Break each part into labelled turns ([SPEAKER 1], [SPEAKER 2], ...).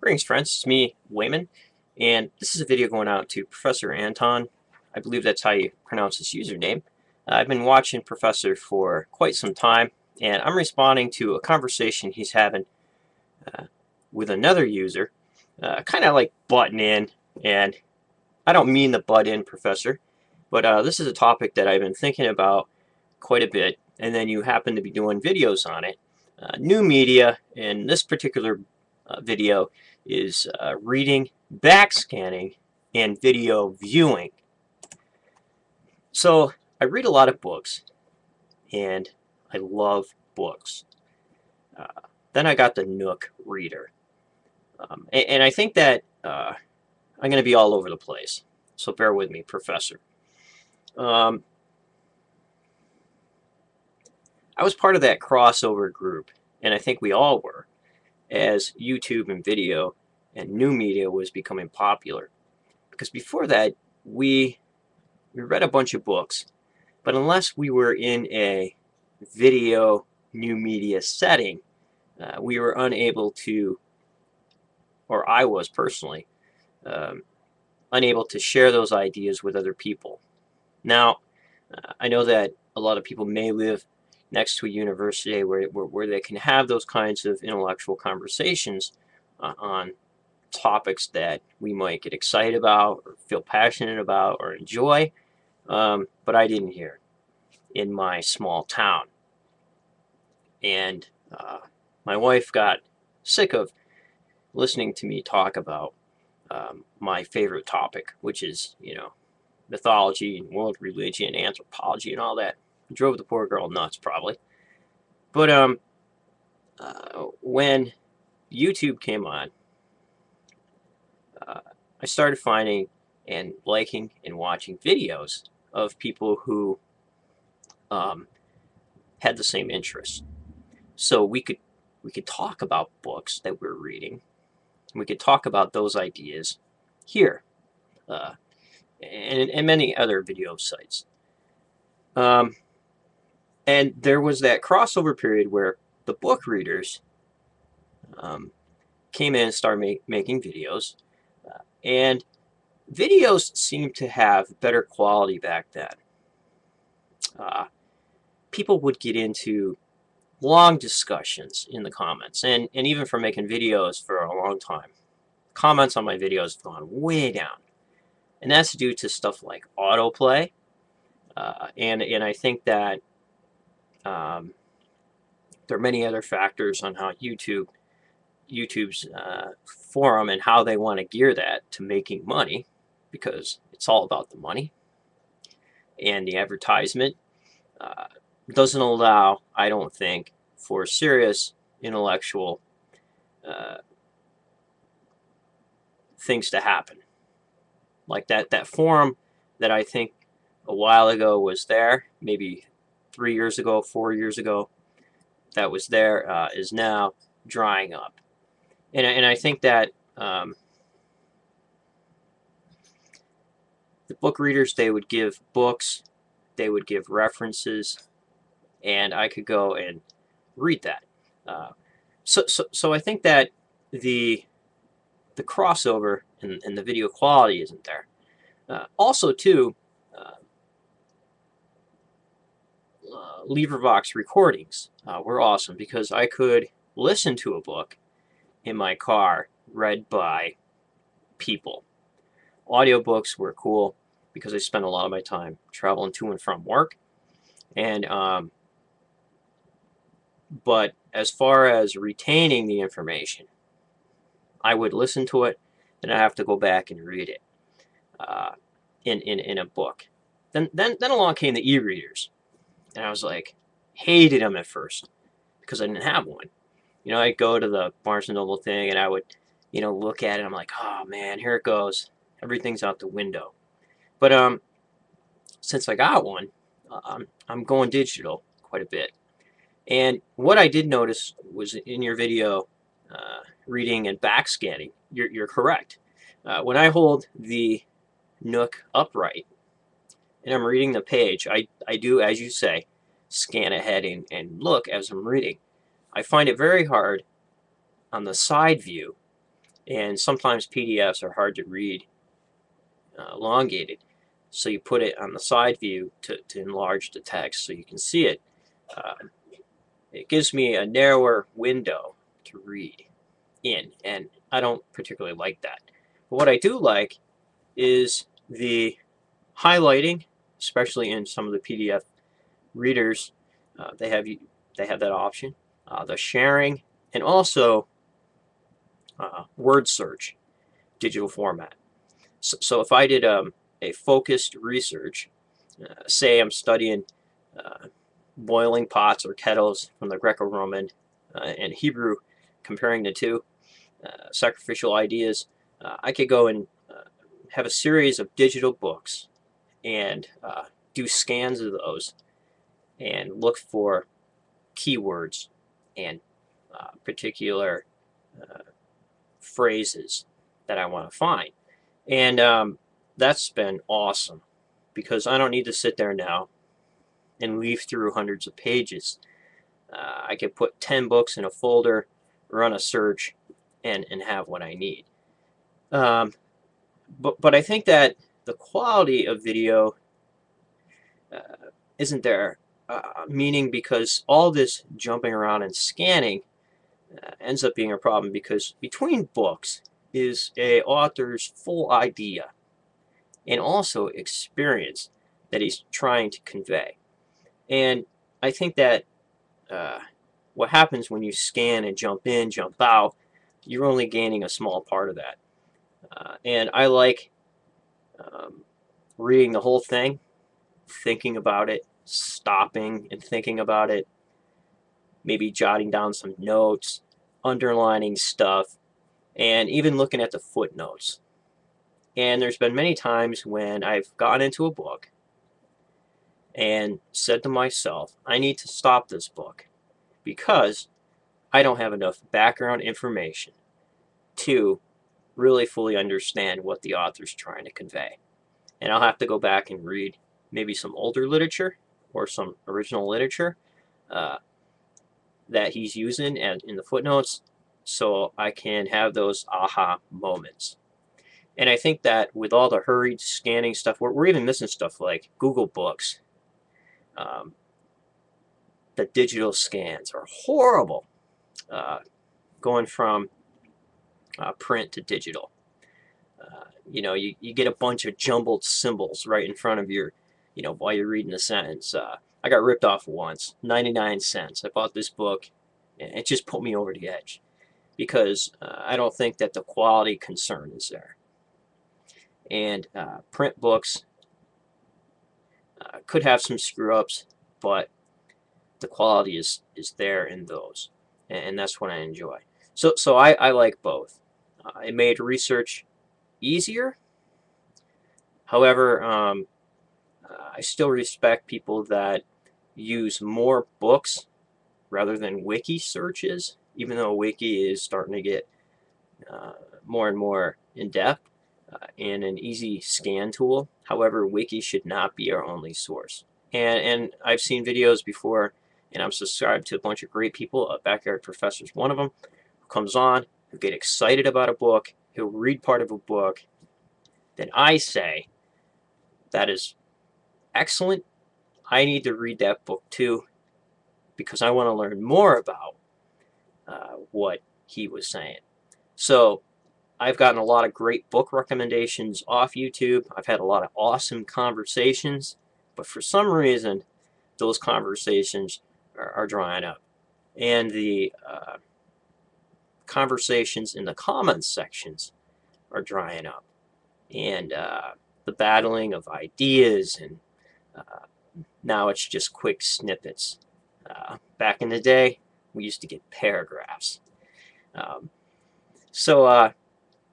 [SPEAKER 1] Greetings, friends. It's me, Wayman, and this is a video going out to Professor Anton. I believe that's how you pronounce his username. I've been watching Professor for quite some time, and I'm responding to a conversation he's having uh, with another user, kind of like butting in, and I don't mean the butt in, Professor, but this is a topic that I've been thinking about quite a bit, and then you happen to be doing videos on it. New media, and this particular video is reading, backscanning, and video viewing. So I read a lot of books, and I love books. Uh, then I got the Nook Reader, and I think that I'm going to be all over the place. So bear with me, Professor. Um, I was part of that crossover group, and I think we all were, as YouTube and video and new media was becoming popular. Because before that, we read a bunch of books, but unless we were in a video new media setting, we were unable to, or I was personally, um, unable to share those ideas with other people. Now, I know that a lot of people may live next to a university where they can have those kinds of intellectual conversations on topics that we might get excited about or feel passionate about or enjoy, but I didn't hear in my small town. And my wife got sick of listening to me talk about my favorite topic, which is, mythology and world religion, anthropology, and all that. It drove the poor girl nuts, probably. But when YouTube came on, I started finding and liking and watching videos of people who had the same interests. So we could talk about books that we're reading. We could talk about those ideas here, uh, and many other video sites. Um, and there was that crossover period where the book readers came in and started making videos, and videos seemed to have better quality back then. Uh, People would get into long discussions in the comments, and even for making videos for a long time. Comments on my videos have gone way down, and that's due to stuff like autoplay, and I think that there are many other factors on how YouTube's forum and how they want to gear that to making money, because it's all about the money, and the advertisement uh, doesn't allow, I don't think, for serious intellectual things to happen. Like that forum that I think a while ago was there, maybe 3 years ago, 4 years ago, that was there, is now drying up. And I think that the book readers, they would give books, they would give references, and I could go and read that. So I think that the crossover and the video quality isn't there. Also, too, LibriVox recordings were awesome because I could listen to a book in my car read by people. Audiobooks were cool because I spent a lot of my time traveling to and from work. And but as far as retaining the information, I would listen to it, and I have to go back and read it in a book. Then along came the e-readers, and I was like, hated them at first because I didn't have one. I'd go to the Barnes and Noble thing, and I would, look at it. I'm like, oh man, here it goes. Everything's out the window. But since I got one, I'm going digital quite a bit. And what I did notice was in your video, reading and backscanning, you're correct. When I hold the Nook upright and I'm reading the page, I do, as you say, scan ahead and look as I'm reading. I find it very hard on the side view And sometimes PDFs are hard to read, elongated. So you put it on the side view to enlarge the text so you can see it. It gives me a narrower window to read in, and I don't particularly like that. But what I do like is the highlighting, especially in some of the PDF readers. They have that option. The sharing, and also word search, digital format. So if I did a focused research, say I'm studying boiling pots or kettles from the Greco-Roman and Hebrew, comparing the two, sacrificial ideas, I could go and have a series of digital books and do scans of those and look for keywords and particular phrases that I want to find. And that's been awesome because I don't need to sit there now and leaf through hundreds of pages. I can put 10 books in a folder, run a search, and have what I need. But I think that the quality of video isn't there, meaning because all this jumping around and scanning ends up being a problem, because between books is a author's full idea and also experience that he's trying to convey. And I think that what happens when you scan and jump in, jump out, you're only gaining a small part of that. And I like reading the whole thing, thinking about it, stopping and thinking about it, maybe jotting down some notes, underlining stuff, and even looking at the footnotes. And there's been many times when I've gone into a book and said to myself, I need to stop this book because I don't have enough background information to really fully understand what the author's trying to convey. And I'll have to go back and read maybe some older literature or some original literature that he's using in the footnotes so I can have those aha moments. And I think that with all the hurried scanning stuff, we're even missing stuff like Google Books. The digital scans are horrible, going from print to digital. You get a bunch of jumbled symbols right in front of your, while you're reading a sentence. I got ripped off once, 99 cents. I bought this book, and it just put me over the edge because I don't think that the quality concern is there. And print books could have some screw-ups, but the quality is there in those, and that's what I enjoy. So I like both. It made research easier. However, I still respect people that use more books rather than wiki searches, even though wiki is starting to get more and more in-depth and an easy scan tool. However, wiki should not be our only source. And I've seen videos before, and I'm subscribed to a bunch of great people. Backyard Professor is one of them, who comes on, who get excited about a book, he'll read part of a book, then I say, that is excellent. I need to read that book too because I want to learn more about what he was saying. So I've gotten a lot of great book recommendations off YouTube. I've had a lot of awesome conversations, but for some reason, those conversations are drying up. And the conversations in the comments sections are drying up. And the battling of ideas, and now it's just quick snippets. Back in the day, we used to get paragraphs.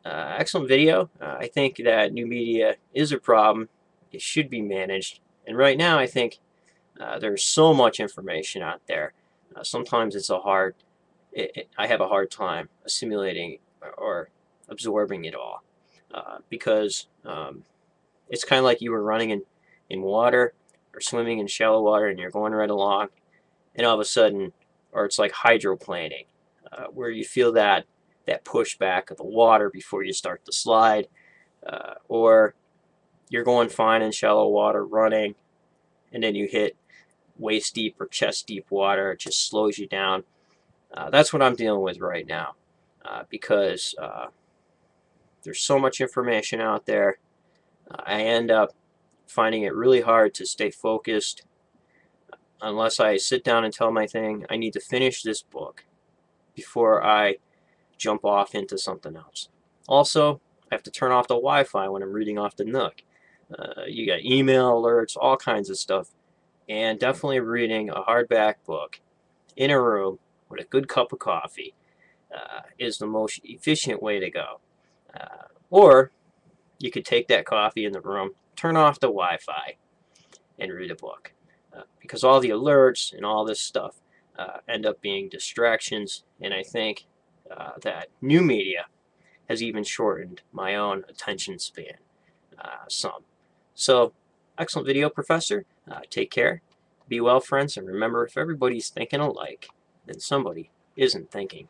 [SPEAKER 1] Excellent video. I think that new media is a problem. It should be managed. And right now, I think there's so much information out there. Sometimes it's I have a hard time assimilating or absorbing it all because it's kind of like you were running in water or swimming in shallow water and you're going right along, and all of a sudden, or it's like hydroplaning, where you feel that that pushback of the water before you start the slide, or you're going fine in shallow water running, and then you hit waist deep or chest deep water. It just slows you down. That's what I'm dealing with right now, because there's so much information out there. I end up finding it really hard to stay focused unless I sit down and tell my thing, I need to finish this book before I jump off into something else. Also, I have to turn off the Wi-Fi when I'm reading off the Nook. You got email alerts, all kinds of stuff, and definitely reading a hardback book in a room with a good cup of coffee is the most efficient way to go. Or you could take that coffee in the room, turn off the Wi-Fi, and read a book. Because all the alerts and all this stuff end up being distractions, and I think that new media has even shortened my own attention span some. So, excellent video, Professor. Take care. Be well, friends, and remember, if everybody's thinking alike, then somebody isn't thinking